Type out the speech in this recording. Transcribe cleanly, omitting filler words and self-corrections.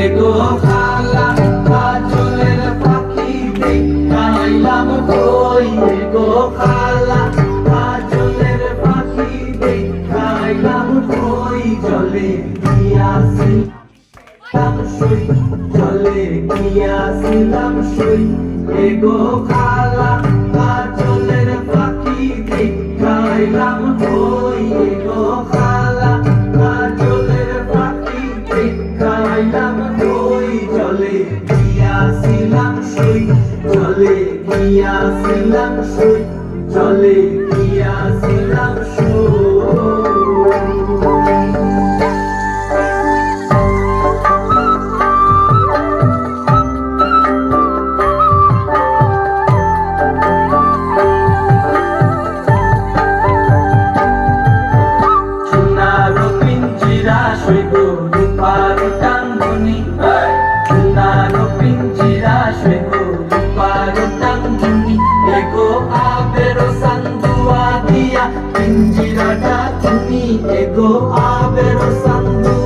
এগো খালা কাজলের পাখি দেখাইলাম কই এগো খালা কাজলের পাখি দেখাইলাম কই জলে গিয়াছিলাম সই জলে গিয়াছিলাম সই এগো খালা কাজলের পাখি দেখাইলাম কই এগো খালা কাজলের পাখি দেখাইলাম কই জলে গিয়াছিলাম সই জলে গিয়াছিলাম সই জলে গিয়াছিলাম সই Ego abero sandu